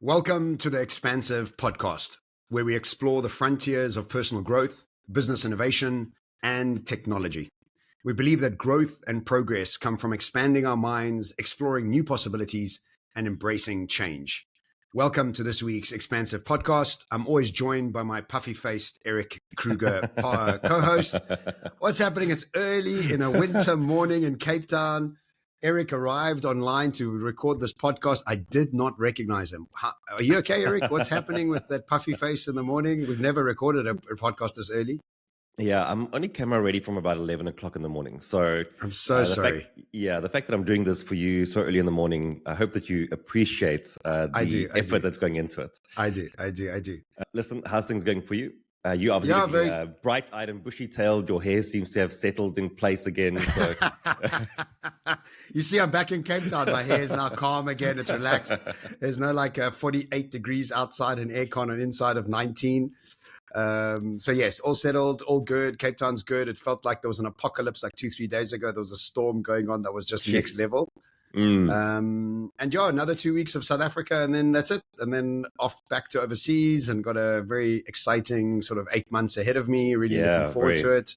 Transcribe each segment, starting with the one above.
Welcome to the Expansive Podcast, where we explore the frontiers of personal growth, business innovation, and technology. We believe that growth and progress come from expanding our minds, exploring new possibilities, and embracing change. Welcome to this week's Expansive Podcast. I'm always joined by my puffy-faced Erik Kruger co-host. What's happening? It's early in a winter morning in Cape Town. Erik arrived online to record this podcast. I did not recognize him. Are you okay, Erik? What's happening with that puffy face in the morning? We've never recorded a podcast this early. Yeah, I'm only camera ready from about 11 o'clock in the morning. So I'm so sorry. The fact that I'm doing this for you so early in the morning, I hope that you appreciate the effort that's going into it. I do. Listen, how's things going for you? You obviously looking bright-eyed and bushy-tailed. Your hair seems to have settled in place again. So. You see, I'm back in Cape Town. My hair is now calm again. It's relaxed. There's no 48 degrees outside and aircon and inside of 19. So yes, all settled, all good. Cape Town's good. It felt like there was an apocalypse like 2-3 days ago. There was a storm going on that was just next level. And another 2 weeks of South Africa, and then that's it. And then off back to overseas, and got a very exciting sort of 8 months ahead of me. Really looking forward to it.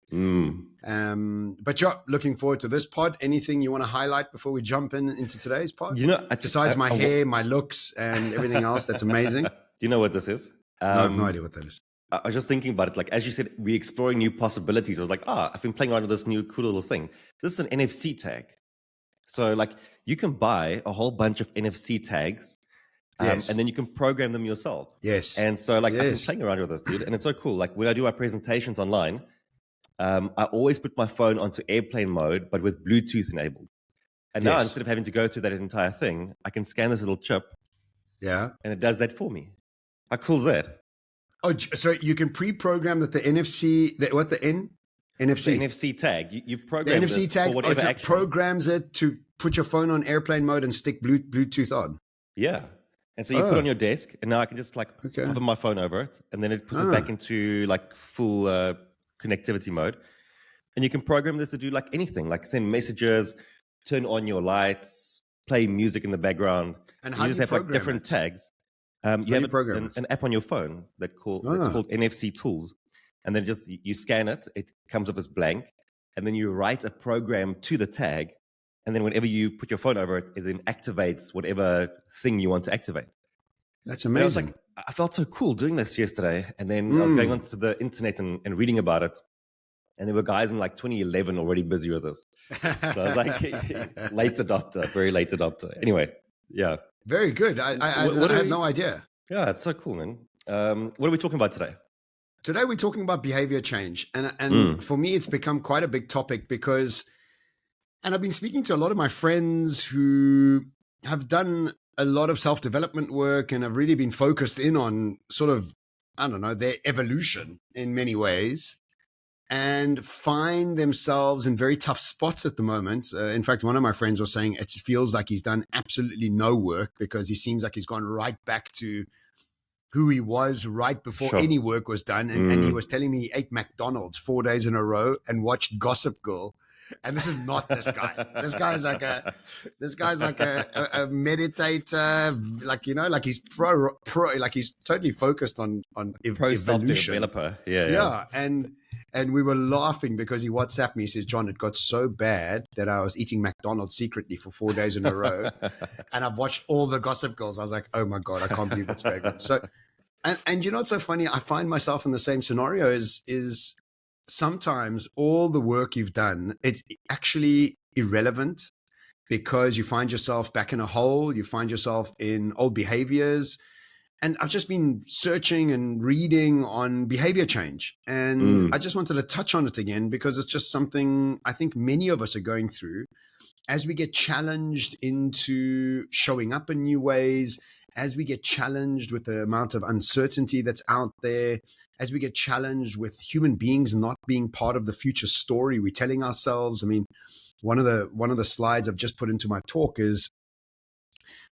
But looking forward to this pod. Anything you want to highlight before we jump into today's pod? Besides my hair, my looks, and everything else that's amazing. Do you know what this is? No, I have no idea what that is. I was just thinking about it. Like, as you said, we're exploring new possibilities. I was like, I've been playing around with this new cool little thing. This is an NFC tag. So, you can buy a whole bunch of NFC tags, and then you can program them yourself. Yes. And so, I've been playing around with this, dude, and it's so cool. Like, when I do my presentations online, I always put my phone onto airplane mode, but with Bluetooth enabled. And now, instead of having to go through that entire thing, I can scan this little chip. Yeah. And it does that for me. How cool is that? Oh, so you can pre-program that the NFC, NFC? The NFC tag. You program the NFC tag for whatever action. Programs it to put your phone on airplane mode and stick Bluetooth on. Yeah. And so you put it on your desk, and now I can just hover my phone over it, and then it puts it back into full connectivity mode. And you can program this to do anything, like send messages, turn on your lights, play music in the background. And how you just have different tags. You have an app on your phone it's called NFC Tools, and then just you scan it, it comes up as blank, and then you write a program to the tag, and then whenever you put your phone over it, it then activates whatever thing you want to activate. That's amazing. I felt so cool doing this yesterday, and then I was going onto the internet and reading about it, and there were guys in 2011 already busy with this. So I was late adopter, very late adopter. Anyway, yeah. Very good. I had no idea. Yeah, it's so cool, man. What are we talking about today? Today we're talking about behavior change. And for me, it's become quite a big topic because I've been speaking to a lot of my friends who have done a lot of self-development work and have really been focused in on sort of, their evolution in many ways, and find themselves in very tough spots at the moment. In fact, one of my friends was saying it feels like he's done absolutely no work because he seems like he's gone right back to who he was right before any work was done. And he was telling me he ate McDonald's 4 days in a row and watched Gossip Girl. And this is not this guy. This guy's like a meditator, he's pro, he's totally focused on evolution. Developer. Yeah. And we were laughing because he WhatsApped me. He says, John, it got so bad that I was eating McDonald's secretly for 4 days in a row. And I've watched all the Gossip Girls. I was like, oh my God, I can't believe what's going on. So, and you know what's so funny? I find myself in the same scenario is sometimes all the work you've done, it's actually irrelevant because you find yourself back in a hole. You find yourself in old behaviors. And I've just been searching and reading on behavior change. And I just wanted to touch on it again because it's just something I think many of us are going through as we get challenged into showing up in new ways, as we get challenged with the amount of uncertainty that's out there, as we get challenged with human beings not being part of the future story we're telling ourselves. I mean, one of the slides I've just put into my talk is,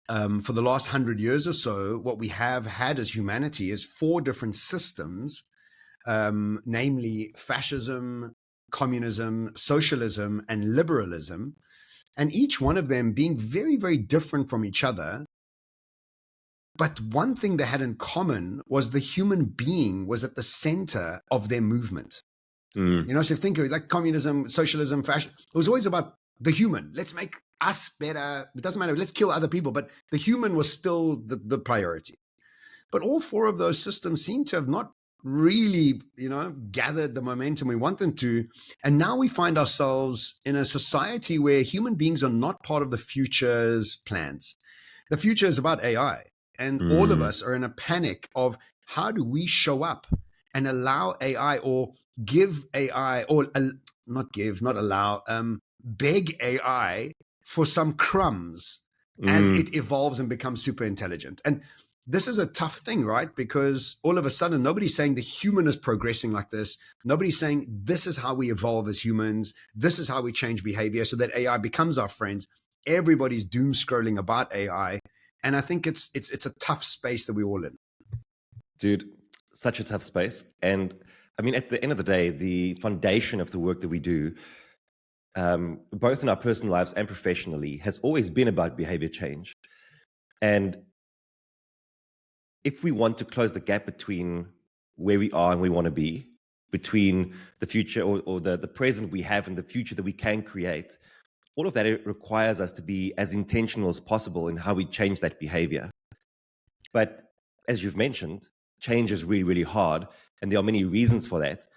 for the last 100 years or so, what we have had as humanity is 4 different systems, namely fascism, communism, socialism, and liberalism, and each one of them being very, very different from each other, But one thing they had in common was the human being was at the center of their movement. You know, so think of it like communism, socialism, fashion. It was always about the human. Let's make us better. It doesn't matter. Let's kill other people. But the human was still the priority. But all four of those systems seem to have not really, gathered the momentum we want them to. And now we find ourselves in a society where human beings are not part of the future's plans. The future is about AI. And all of us are in a panic of how do we show up and allow AI or give AI or not allow, beg AI for some crumbs as it evolves and becomes super intelligent. And this is a tough thing, right? Because all of a sudden, nobody's saying the human is progressing like this. Nobody's saying this is how we evolve as humans. This is how we change behavior so that AI becomes our friends. Everybody's doom scrolling about AI. And I think it's a tough space that we're all in. Dude, such a tough space. And I mean, at the end of the day, the foundation of the work that we do, both in our personal lives and professionally, has always been about behavior change. And if we want to close the gap between where we are and where we want to be, between the future or the present we have and the future that we can create, all of that, it requires us to be as intentional as possible in how we change that behavior. But as you've mentioned, change is really, really hard. And there are many reasons for that.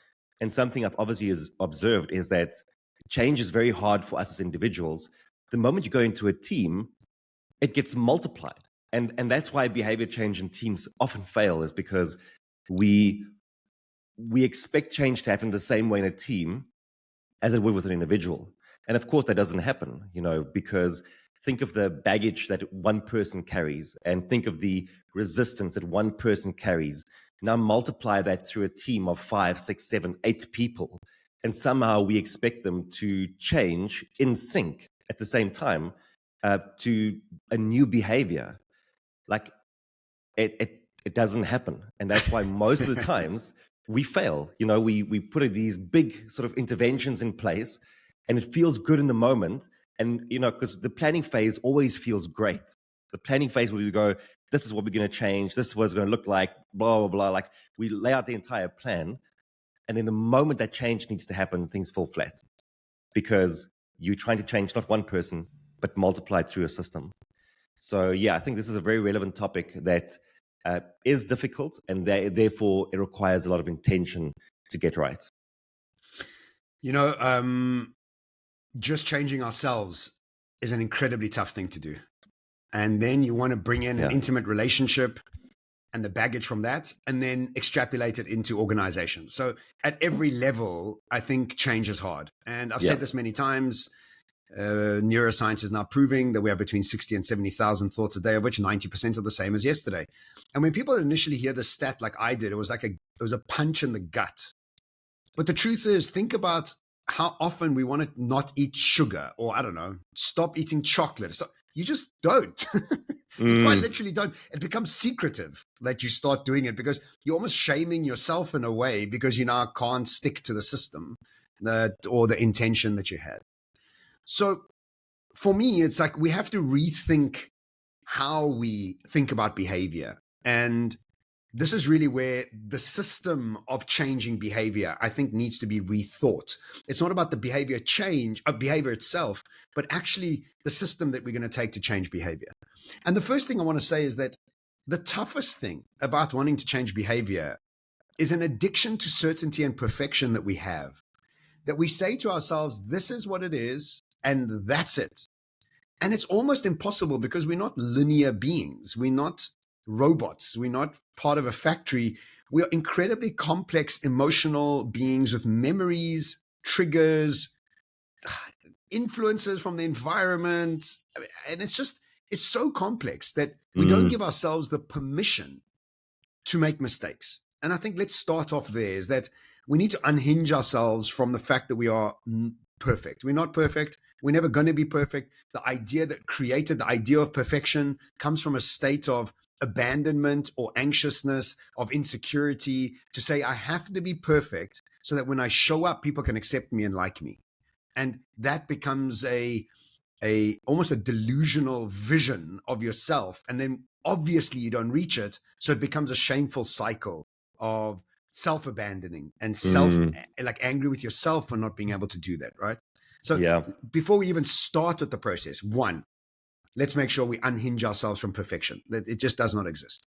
And something I've obviously observed is that change is very hard for us as individuals. The moment you go into a team, it gets multiplied. And that's why behavior change in teams often fail, is because we expect change to happen the same way in a team as it would with an individual. And of course, that doesn't happen, because think of the baggage that one person carries and think of the resistance that one person carries. Now multiply that through a team of 5, 6, 7, 8 people. And somehow we expect them to change in sync at the same time to a new behavior. Like it doesn't happen. And that's why most of the times we fail. We put these big sort of interventions in place and it feels good in the moment. And, because the planning phase always feels great. The planning phase where we go, this is what we're going to change. This is what it's going to look like, blah, blah, blah. Like we lay out the entire plan. And then the moment that change needs to happen, things fall flat because you're trying to change not one person, but multiply it through a system. So, yeah, I think this is a very relevant topic that is difficult and therefore it requires a lot of intention to get right. Just changing ourselves is an incredibly tough thing to do. And then you want to bring in an intimate relationship and the baggage from that, and then extrapolate it into organizations. So at every level, I think change is hard. And I've said this many times, neuroscience is now proving that we have between 60 and 70,000 thoughts a day, of which 90% are the same as yesterday. And when people initially hear the stat like I did, it was a punch in the gut. But the truth is, think about how often we want to not eat sugar or, I don't know, stop eating chocolate. So you just don't. You quite literally don't. It becomes secretive that you start doing it because you're almost shaming yourself in a way because you now can't stick to the system or the intention that you had. So for me, it's like we have to rethink how we think about behavior. And this is really where the system of changing behavior, I think, needs to be rethought. It's not about the behavior itself, but actually the system that we're going to take to change behavior. And the first thing I want to say is that the toughest thing about wanting to change behavior is an addiction to certainty and perfection that we have. That we say to ourselves, this is what it is, and that's it. And it's almost impossible because we're not linear beings. We're not robots. We're not part of a factory. We are incredibly complex emotional beings with memories, triggers, influences from the environment. And it's so complex that we don't give ourselves the permission to make mistakes. And I think let's start off there, is that we need to unhinge ourselves from the fact that we are perfect. We're not perfect. We're never going to be perfect. The idea that created the idea of perfection comes from a state of abandonment or anxiousness, of insecurity, to say I have to be perfect so that when I show up, people can accept me and like me. And that becomes almost a delusional vision of yourself. And then obviously you don't reach it. So it becomes a shameful cycle of self-abandoning and like angry with yourself for not being able to do that, right? So before we even start with the process, one, let's make sure we unhinge ourselves from perfection. It just does not exist.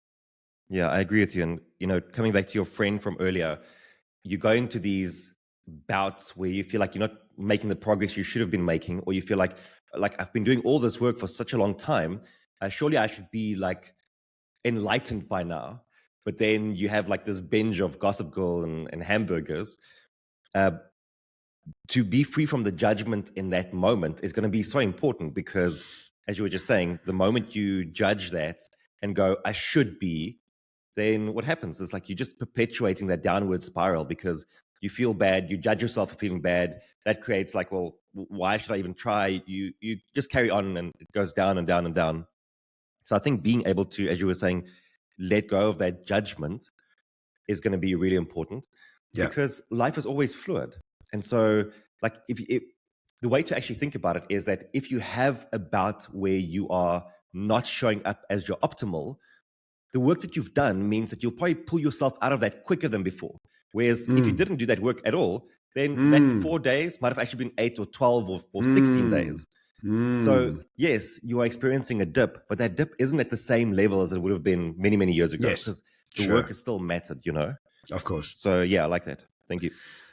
Yeah, I agree with you. And, you know, coming back to your friend from earlier, you go into these bouts where you feel like you're not making the progress you should have been making, or you feel like I've been doing all this work for such a long time. Surely I should be like enlightened by now. But then you have like this binge of Gossip Girl and hamburgers. To be free from the judgment in that moment is going to be so important, because, as you were just saying, the moment you judge that and go, I should be, then what happens is like you're just perpetuating that downward spiral, because you feel bad, you judge yourself for feeling bad. That creates like, well, why should I even try? You just carry on, and it goes down and down and down. So I think being able to, as you were saying, let go of that judgment is going to be really important, because life is always fluid. And so, like, the way to actually think about it is that if you have a bout where you are not showing up as your optimal, the work that you've done means that you'll probably pull yourself out of that quicker than before. Whereas if you didn't do that work at all, then that 4 days might have actually been 8 or 12 or 16 days. So yes, you are experiencing a dip, but that dip isn't at the same level as it would have been many, many years ago. Yes, because the work is still mattered, you know? Of course. So yeah, I like that. Thank you.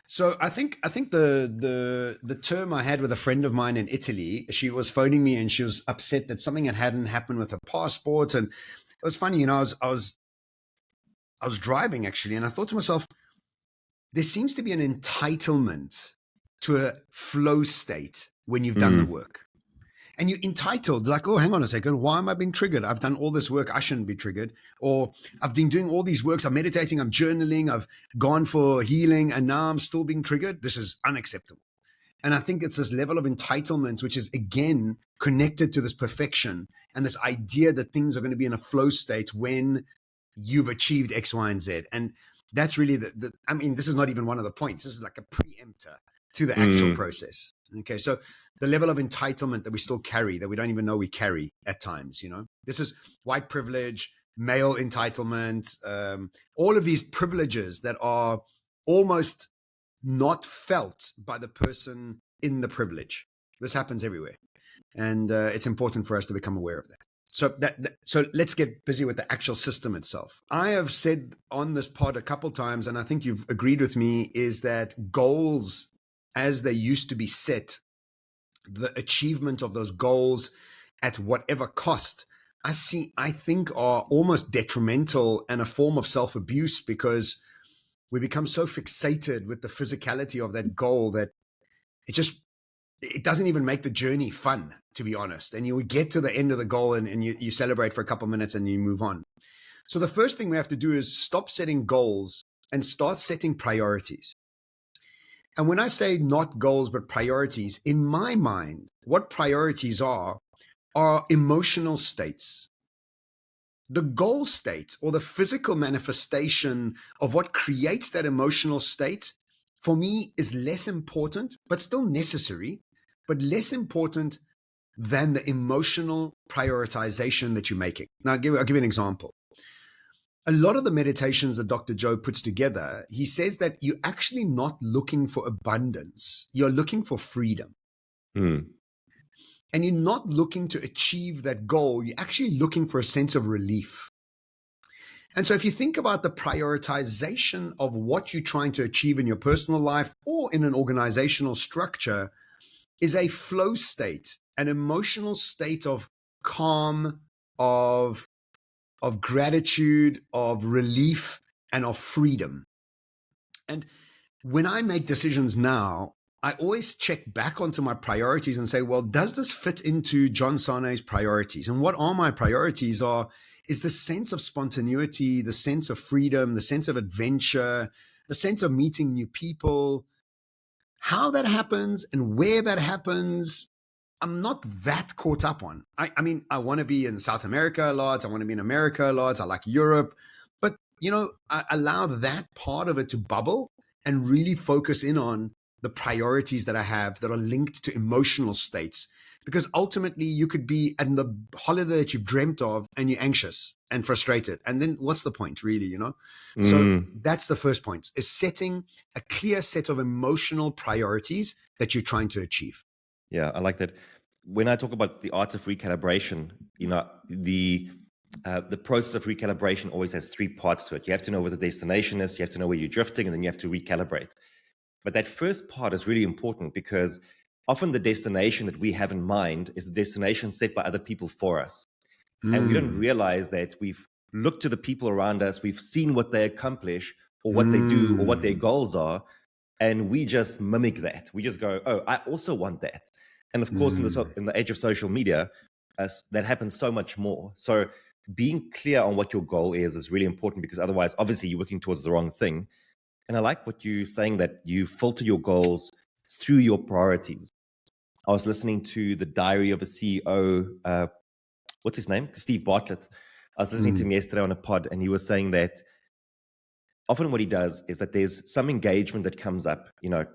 So I think the term I had with a friend of mine in Italy, she was phoning me and she was upset that something hadn't happened with her passport. And it was funny, you know, I was driving actually, and I thought to myself, there seems to be an entitlement to a flow state when you've done the work. And you're entitled, like, oh, hang on a second, why am I being triggered? I've done all this work, I shouldn't be triggered. Or I've been doing all these works, I'm meditating, I'm journaling, I've gone for healing, and now I'm still being triggered. This is unacceptable. And I think it's this level of entitlement, which is, again, connected to this perfection and this idea that things are going to be in a flow state when you've achieved X, Y, and Z. And that's really I mean, this is not even one of the points. This is like a preempter to the actual process. Okay, so the level of entitlement that we still carry, that we don't even know we carry at times, you know, this is white privilege, male entitlement, all of these privileges that are almost not felt by the person in the privilege. This happens everywhere. And it's important for us to become aware of that. So let's get busy with the actual system itself. I have said on this pod a couple times, and I think you've agreed with me, is that goals, as they used to be set, the achievement of those goals at whatever cost, I think are almost detrimental and a form of self-abuse, because we become so fixated with the physicality of that goal that it doesn't even make the journey fun, to be honest. And you would get to the end of the goal and you celebrate for a couple of minutes and you move on. So the first thing we have to do is stop setting goals and start setting priorities. And when I say not goals, but priorities, in my mind, what priorities are emotional states. The goal state, or the physical manifestation of what creates that emotional state, for me, is less important, but still necessary, but less important than the emotional prioritization that you're making. Now, I'll give you an example. A lot of the meditations that Dr. Joe puts together, he says that you're actually not looking for abundance. You're looking for freedom. And you're not looking to achieve that goal. You're actually looking for a sense of relief. And so if you think about the prioritization of what you're trying to achieve in your personal life or in an organizational structure, is a flow state, an emotional state of calm, of gratitude, of relief, and of freedom. And when I make decisions now, I always check back onto my priorities and say, well, does this fit into John Sanei's priorities? And what are my priorities is the sense of spontaneity, the sense of freedom, the sense of adventure, the sense of meeting new people. How that happens and where that happens, I'm not that caught up on. I mean, I want to be in South America a lot. I want to be in America a lot. I like Europe. But, you know, I allow that part of it to bubble and really focus in on the priorities that I have that are linked to emotional states. because ultimately you could be at the holiday that you've dreamt of and you're anxious and frustrated. And then what's the point really, you know? So that's the first point, is setting a clear set of emotional priorities that you're trying to achieve. Yeah, I like that. When I talk about the art of recalibration, you know, the process of recalibration always has three parts to it. You have to know where the destination is, you have to know where you're drifting, and then you have to recalibrate. But that first part is really important, because often the destination that we have in mind is a destination set by other people for us. And we don't realize that we've looked to the people around us, we've seen what they accomplish or what they do or what their goals are, and we just mimic that. We just go, oh, I also want that. And of course, in the age of social media, that happens so much more. So being clear on what your goal is really important, because otherwise, obviously, you're working towards the wrong thing. And I like what you're saying, that you filter your goals through your priorities. I was listening to the Diary of a CEO, what's his name? Steve Bartlett. I was listening to him yesterday on a pod, and he was saying that often what he does is that there's some engagement that comes up, you know,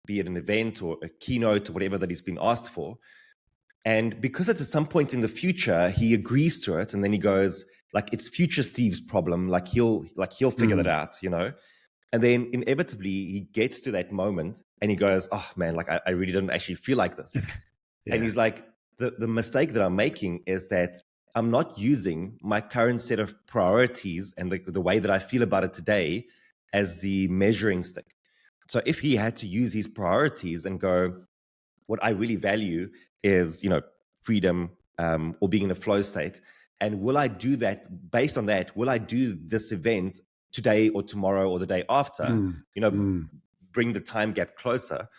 be it an event or a keynote or whatever that he's been asked for. And because it's at some point in the future, he agrees to it. And then he goes, like, it's future Steve's problem. Like he'll figure that out, you know? And then inevitably he gets to that moment and he goes, oh man, like I really don't actually feel like this. And he's like, the mistake that I'm making is that I'm not using my current set of priorities and the way that I feel about it today as the measuring stick. So if he had to use his priorities and go, what I really value is, you know, freedom, or being in a flow state. And will I do that based on that? Will I do this event today or tomorrow or the day after, bring the time gap closer?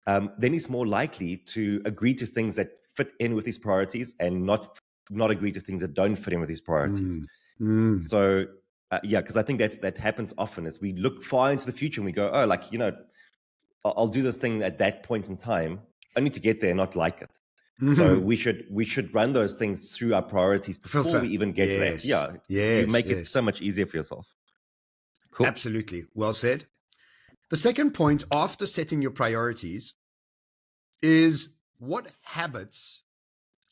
Then he's more likely to agree to things that fit in with his priorities and not agree to things that don't fit in with his priorities. So, because I think that happens often, is we look far into the future and we go, oh, like, you know, I'll do this thing at that point in time, only to get there and not like it. So we should run those things through our priorities before we even get to that. You make it so much easier for yourself. Cool. Absolutely. Well said. The second point after setting your priorities is, what habits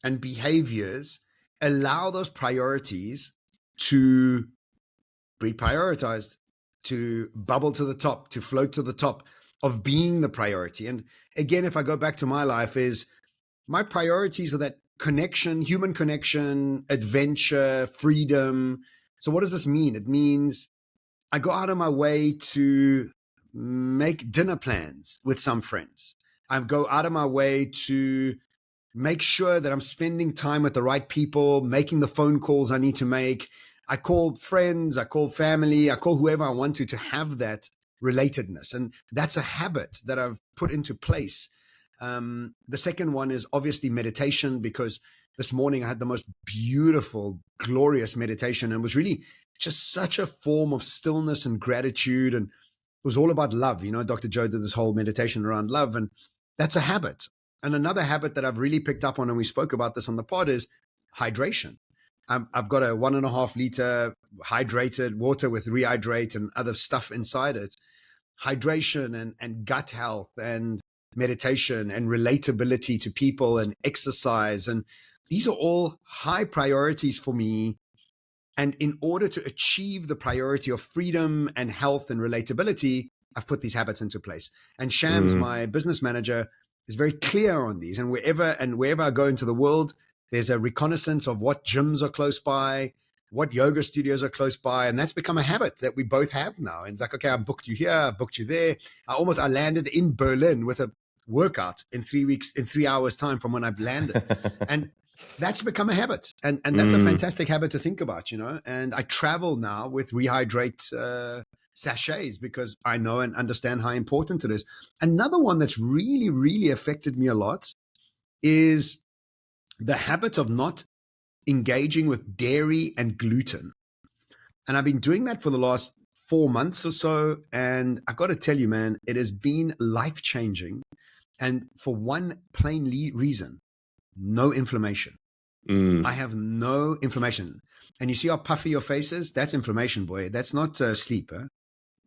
and behaviors allow those priorities to be prioritized, to bubble to the top, to float to the top of being the priority. And again, if I go back to my life, is my priorities are that connection, human connection, adventure, freedom. So what does this mean? It means I go out of my way to make dinner plans with some friends. I go out of my way to make sure that I'm spending time with the right people, making the phone calls I need to make. I call friends, I call family, I call whoever I want to have that relatedness. And that's a habit that I've put into place. The second one is obviously meditation, because this morning I had the most beautiful, glorious meditation, and it was really just such a form of stillness and gratitude. And it was all about love. You know, Dr. Joe did this whole meditation around love, and that's a habit. And another habit that I've really picked up on, and we spoke about this on the pod, is hydration. I've got a 1.5 liter hydrated water with rehydrate and other stuff inside it. Hydration and gut health and meditation and relatability to people and exercise. And these are all high priorities for me. And in order to achieve the priority of freedom and health and relatability, I've put these habits into place. And Shams, my business manager, is very clear on these. And wherever I go into the world, there's a reconnaissance of what gyms are close by, what yoga studios are close by. And that's become a habit that we both have now. And it's like, okay, I booked you here, I booked you there. I landed in Berlin with a workout in 3 hours time from when I've landed. And that's become a habit. And that's a fantastic habit to think about, you know. And I travel now with rehydrate sachets because I know and understand how important it is. Another one that's really, really affected me a lot is the habit of not engaging with dairy and gluten. And I've been doing that for the last 4 months or so. And I got to tell you, man, it has been life-changing. And for one plain reason, no inflammation. I have no inflammation. And you see how puffy your face is? That's inflammation, boy. That's not sleep. Huh?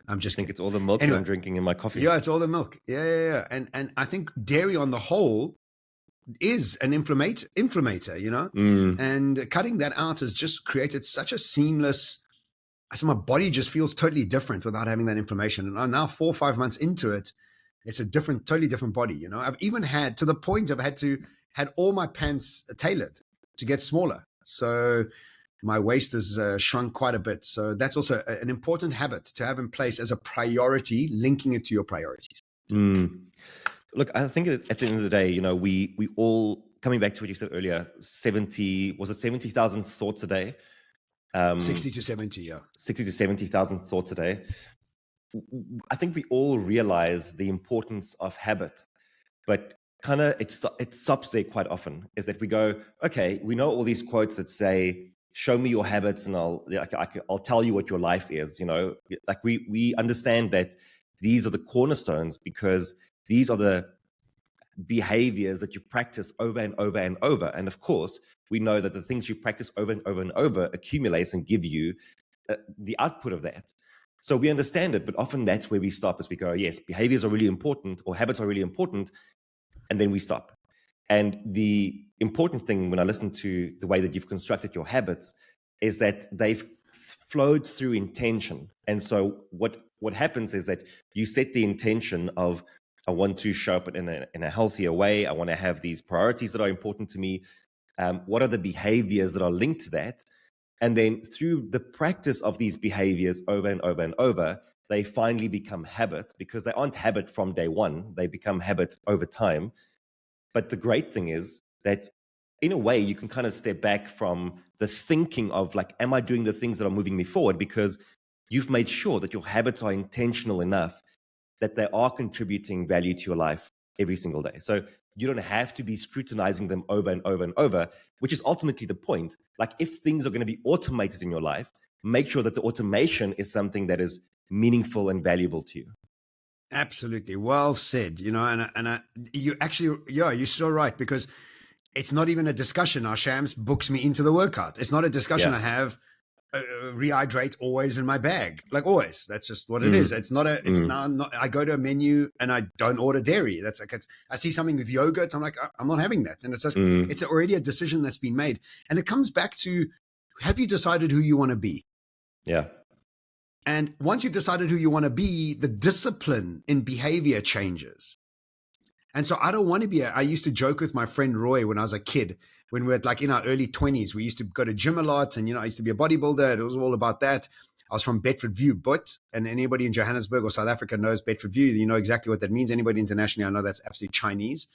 I'm just kidding. It's all the milk I'm drinking in my coffee. Yeah, it's all the milk. Yeah. And I think dairy on the whole is an inflammator, you know, and cutting that out has just created such a seamless. So my body just feels totally different without having that inflammation. And I'm now 4 or 5 months into it. It's a totally different body. You know, I've even had to the point I've had all my pants tailored to get smaller. So my waist has shrunk quite a bit. So that's also an important habit to have in place as a priority, linking it to your priorities. Look, I think at the end of the day, you know, we all, coming back to what you said earlier, 70,000 thoughts a day? 60 to 70, yeah. 60 to 70,000 thoughts a day. I think we all realize the importance of habit, but kind of it stops there quite often, is that we go, okay, we know all these quotes that say, show me your habits and I'll tell you what your life is, you know, like we understand that these are the cornerstones because these are the behaviors that you practice over and over and over. And of course, we know that the things you practice over and over and over accumulates and give you the output of that. So we understand it, but often that's where we stop, as we go, yes, behaviors are really important or habits are really important, and then we stop. And the important thing when I listen to the way that you've constructed your habits is that they've flowed through intention. And so what happens is that you set the intention of, I want to show up in a healthier way. I want to have these priorities that are important to me. What are the behaviors that are linked to that? And then through the practice of these behaviors over and over and over, they finally become habit, because they aren't habit from day one. They become habit over time. But the great thing is that in a way, you can kind of step back from the thinking of like, am I doing the things that are moving me forward? Because you've made sure that your habits are intentional enough that they are contributing value to your life every single day. So you don't have to be scrutinizing them over and over and over, which is ultimately the point. Like, if things are going to be automated in your life, make sure that the automation is something that is meaningful and valuable to you. Absolutely. Well said. You know, and you actually, yeah, you're so right, because it's not even a discussion. Our Shams books me into the workout. It's not a discussion. I have rehydrate always in my bag, like always. That's just what it is. It's not not, I go to a menu and I don't order dairy. That's like, I see something with yogurt, I'm like, I'm not having that. And it's just, it's already a decision that's been made. And it comes back to, have you decided who you want to be? Yeah. And once you've decided who you want to be, the discipline in behavior changes. And so I don't want to be I used to joke with my friend Roy when I was a kid, when we were like in our early 20s, we used to go to gym a lot. And, you know, I used to be a bodybuilder. It was all about that. I was from Bedford View, but, and anybody in Johannesburg or South Africa knows Bedford View. You know exactly what that means. Anybody internationally, I know that's absolutely Chinese.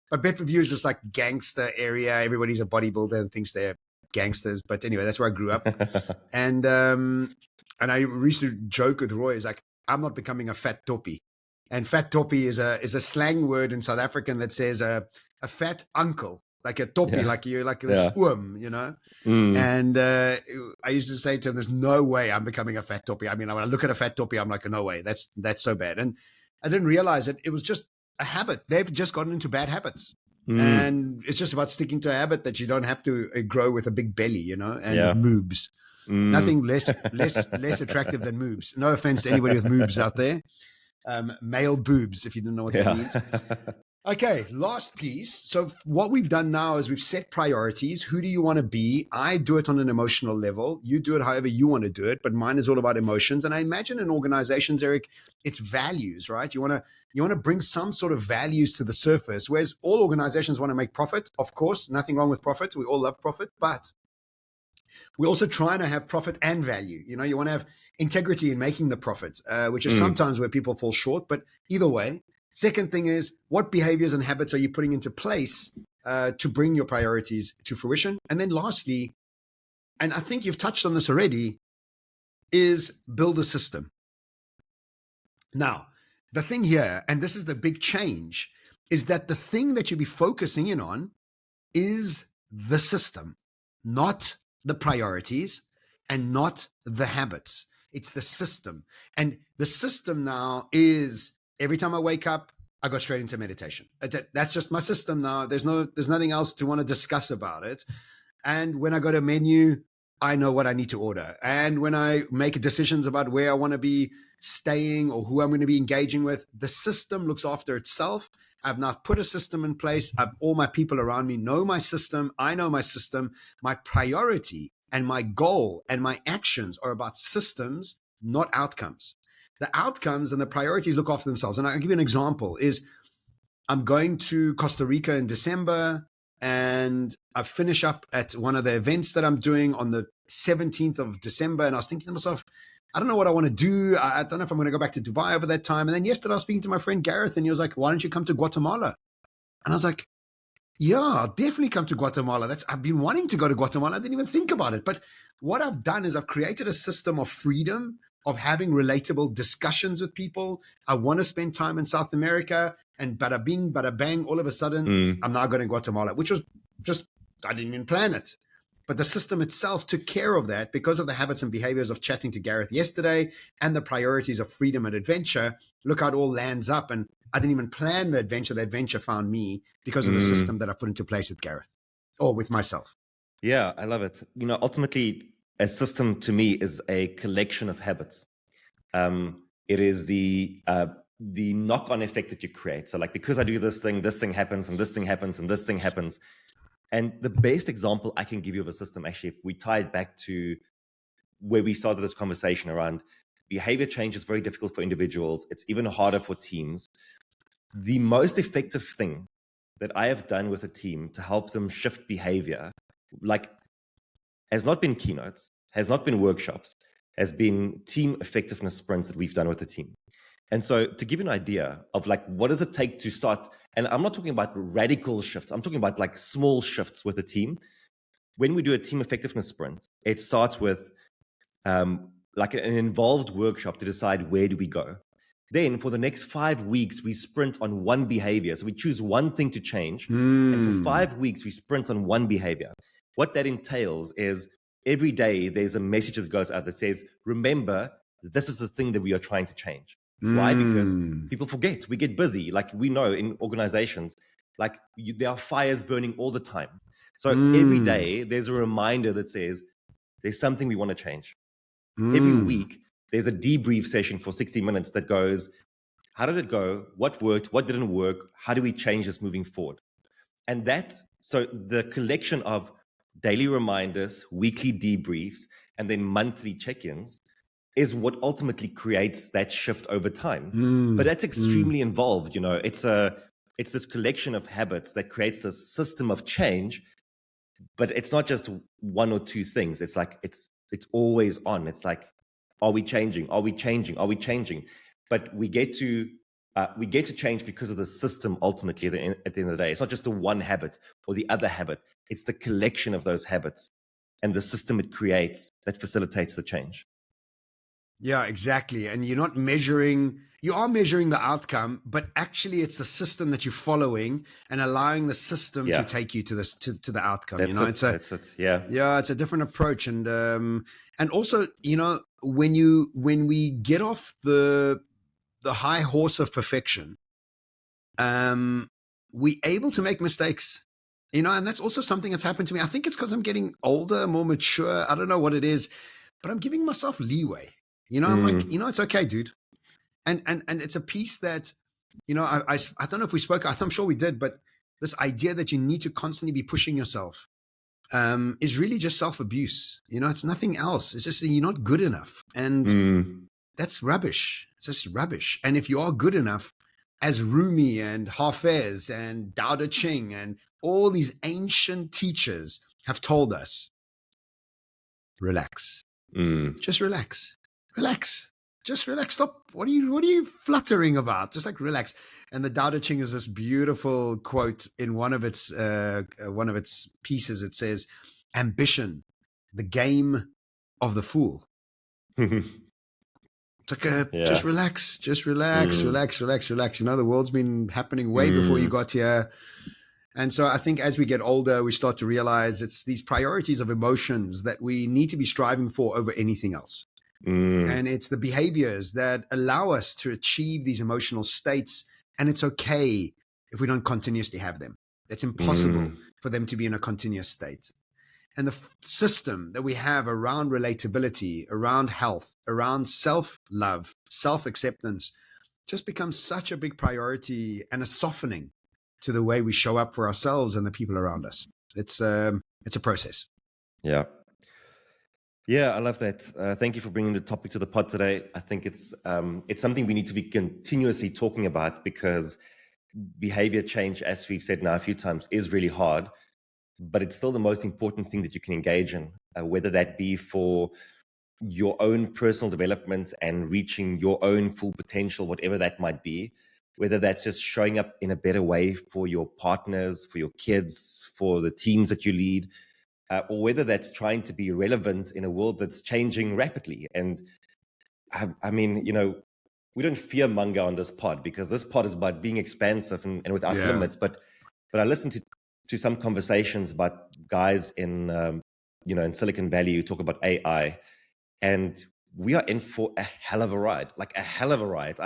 But Bedford View is just like gangster area. Everybody's a bodybuilder and thinks they're gangsters. But anyway, that's where I grew up. And I used to joke with Roy, is like, I'm not becoming a fat toppie. And fat toppie is a slang word in South African that says a fat uncle, like a toppie, like you're like this you know. And I used to say to him, there's no way I'm becoming a fat toppie. I mean, when I look at a fat toppie, I'm like, no way, that's so bad. And I didn't realize that it was just a habit. They've just gotten into bad habits. And it's just about sticking to a habit that you don't have to grow with a big belly, you know, and with moobs. Nothing less attractive than moobs. No offense to anybody with moobs out there. Male boobs, if you didn't know what that means. Okay, last piece. So what we've done now is we've set priorities. Who do you want to be? I do it on an emotional level. You do it however you want to do it, but mine is all about emotions. And I imagine in organizations, Erik, it's values, right? You want to bring some sort of values to the surface, whereas all organizations want to make profit. Of course, nothing wrong with profit. We all love profit, but we're also trying to have profit and value. You know, you want to have integrity in making the profit, which is sometimes where people fall short. But either way, second thing is, what behaviors and habits are you putting into place to bring your priorities to fruition? And then lastly, and I think you've touched on this already, is build a system. Now, the thing here, and this is the big change, is that the thing that you'll be focusing in on is the system, not the priorities and not the habits. It's the system. And the system now is, every time I wake up, I go straight into meditation. That's just my system now. There's nothing else to want to discuss about it. And when I go to a menu, I know what I need to order. And when I make decisions about where I want to be staying or who I'm going to be engaging with, the system looks after itself. I've now put a system in place. All my people around me know my system. I know my system. My priority and my goal and my actions are about systems, not outcomes. The outcomes and the priorities look after themselves. And I'll give you an example is I'm going to Costa Rica in December, and I finish up at one of the events that I'm doing on the 17th of December. And I was thinking to myself, I don't know what I want to do. I don't know if I'm going to go back to Dubai over that time. And then yesterday I was speaking to my friend Gareth, and he was like, why don't you come to Guatemala? And I was like, yeah, I'll definitely come to Guatemala. I've been wanting to go to Guatemala. I didn't even think about it. But what I've done is I've created a system of freedom, of having relatable discussions with people. I want to spend time in South America, and bada bing, bada bang, all of a sudden, I'm now going to Guatemala, which was just, I didn't even plan it. But the system itself took care of that because of the habits and behaviors of chatting to Gareth yesterday and the priorities of freedom and adventure. Look how it all lands up. And I didn't even plan the adventure. The adventure found me because of the system that I put into place with Gareth or with myself. Yeah, I love it. Ultimately, a system to me is a collection of habits. It is the knock-on effect that you create. So like, because I do this thing happens, and this thing happens, and this thing happens. And the best example I can give you of a system, actually, if we tie it back to where we started this conversation around behavior change is very difficult for individuals. It's even harder for teams. The most effective thing that I have done with a team to help them shift behavior, like, has not been keynotes, has not been workshops, has been team effectiveness sprints that we've done with the team. And so to give you an idea of like, what does it take to start? And I'm not talking about radical shifts. I'm talking about like small shifts with a team. When we do a team effectiveness sprint, it starts with like an involved workshop to decide where do we go. Then for the next 5 weeks, we sprint on one behavior. So we choose one thing to change. And for 5 weeks, we sprint on one behavior. What that entails is every day there's a message that goes out that says, remember, this is the thing that we are trying to change. Why? Because people forget. We get busy. Like we know in organizations, like there are fires burning all the time. So every day there's a reminder that says there's something we want to change. Every week there's a debrief session for 60 minutes that goes, how did it go? What worked? What didn't work? How do we change this moving forward? And so the collection of daily reminders, weekly debriefs, and then monthly check-ins is what ultimately creates that shift over time. But that's extremely involved. It's this collection of habits that creates this system of change, but it's not just one or two things. It's like, it's always on. It's like, are we changing? Are we changing? Are we changing? But we get to change because of the system ultimately at the end of the day. It's not just the one habit or the other habit. It's the collection of those habits and the system it creates that facilitates the change. Yeah, exactly. And you are measuring the outcome, but actually it's the system that you're following and allowing the system to take you to the outcome. That's it. Yeah. Yeah, it's a different approach. And also, when we get off the high horse of perfection, we able to make mistakes. And that's also something that's happened to me. I think it's because I'm getting older, more mature. I don't know what it is, but I'm giving myself leeway. I'm like, it's okay, dude. And it's a piece that, I don't know if we spoke, I'm sure we did, but this idea that you need to constantly be pushing yourself is really just self-abuse. It's nothing else. It's just that you're not good enough. And that's rubbish. It's just rubbish. And if you are good enough, as Rumi and Hafez and Tao Te Ching and all these ancient teachers have told us, relax. Just relax. Relax. Just relax. Stop. What are you fluttering about? Just like relax. And the Tao Te Ching is this beautiful quote in one of its pieces. It says, ambition, the game of the fool. It's like just relax. Relax. The world's been happening way before you got here. And so I think as we get older, we start to realize it's these priorities of emotions that we need to be striving for over anything else. And it's the behaviors that allow us to achieve these emotional states. And it's okay if we don't continuously have them. It's impossible for them to be in a continuous state. And the system that we have around relatability, around health, around self-love, self-acceptance just becomes such a big priority and a softening to the way we show up for ourselves and the people around us. It's a process. Yeah. Yeah, I love that. Thank you for bringing the topic to the pod today. I think it's something we need to be continuously talking about, because behavior change, as we've said now a few times, is really hard, but it's still the most important thing that you can engage in, whether that be for your own personal development and reaching your own full potential, whatever that might be, whether that's just showing up in a better way for your partners, for your kids, for the teams that you lead, or whether that's trying to be relevant in a world that's changing rapidly. And I mean, we don't fear monger on this pod, because this pod is about being expansive and without limits. But I listen to some conversations about guys in in Silicon Valley who talk about AI, and we are in for a hell of a ride, like a hell of a ride.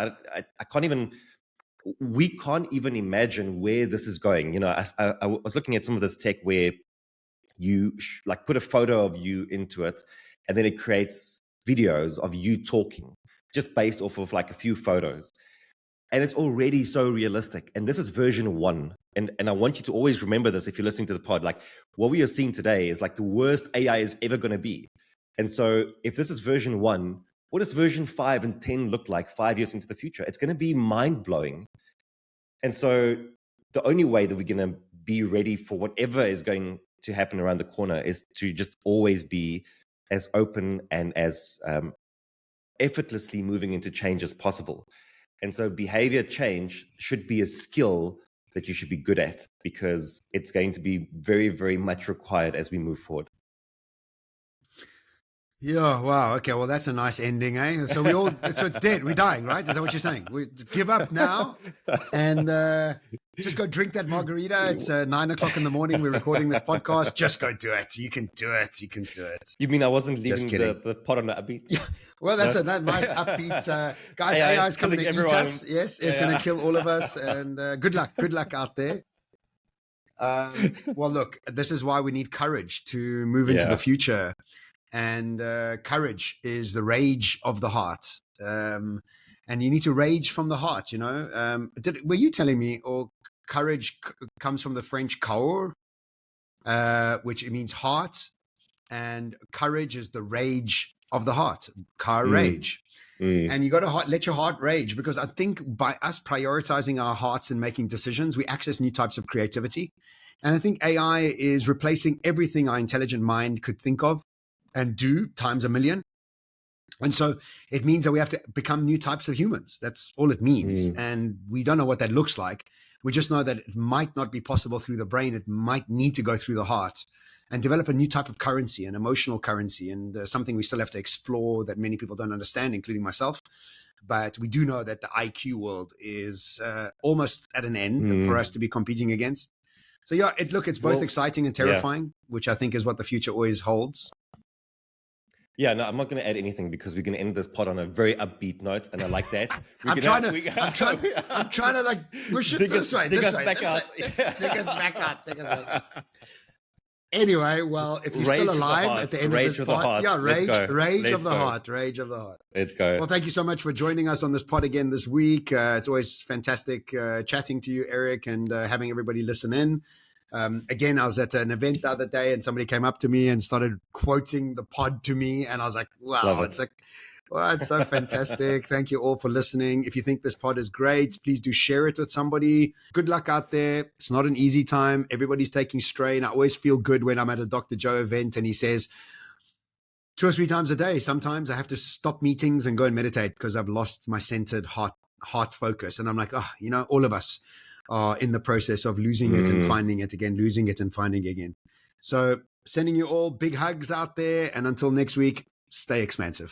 We can't even imagine where this is going. I was looking at some of this tech where you put a photo of you into it, and then it creates videos of you talking just based off of like a few photos. And it's already so realistic. And this is version 1. And I want you to always remember this if you're listening to the pod. Like, what we are seeing today is like the worst AI is ever going to be. And so if this is version 1, what does version 5 and 10 look like 5 years into the future? It's going to be mind-blowing. And so the only way that we're going to be ready for whatever is going to happen around the corner is to just always be as open and as effortlessly moving into change as possible. And so behavior change should be a skill that you should be good at, because it's going to be very, very much required as we move forward. Yeah, wow. Okay, well, that's a nice ending, eh? So so it's dead. We're dying, right? Is that what you're saying? We give up now and just go drink that margarita. It's 9 o'clock in the morning. We're recording this podcast. Just go do it. You can do it. You can do it. You mean I wasn't leaving the pod on the upbeat? Yeah. Well, that's that nice upbeat. Guys, AI is coming to eat us. Yes, it's going to kill all of us. And good luck. Good luck out there. Well, look, this is why we need courage to move into the future. And courage is the rage of the heart. And you need to rage from the heart, were you telling me, or courage comes from the French coeur, which it means heart, and courage is the rage of the heart, rage. And you got to let your heart rage, because I think by us prioritizing our hearts and making decisions, we access new types of creativity. And I think AI is replacing everything our intelligent mind could think of and do times a million. And so it means that we have to become new types of humans. That's all it means. And we don't know what that looks like. We just know that it might not be possible through the brain. It might need to go through the heart and develop a new type of currency, an emotional currency, and something we still have to explore that many people don't understand, including myself. But we do know that the IQ world is almost at an end for us to be competing against. So yeah, it's both exciting and terrifying, which I think is what the future always holds. Yeah, no, I'm not going to add anything, because we're going to end this pod on a very upbeat note, and I like that. I'm trying to like push it this way. Dig us back out. Anyway, well, if you're still alive at the end of this pod, rage of the heart. Let's go. Well, thank you so much for joining us on this pod again this week. It's always fantastic chatting to you, Erik, and having everybody listen in. Again, I was at an event the other day, and somebody came up to me and started quoting the pod to me, and I was like, wow, it's so fantastic. Thank you all for listening. If you think this pod is great, please do share it with somebody. Good luck out there. It's not an easy time. Everybody's taking strain. I always feel good when I'm at a Dr. Joe event and he says 2 or 3 times a day, sometimes I have to stop meetings and go and meditate because I've lost my centered heart focus. And I'm like, all of us are in the process of losing it and finding it again, losing it and finding it again. So sending you all big hugs out there. And until next week, stay expansive.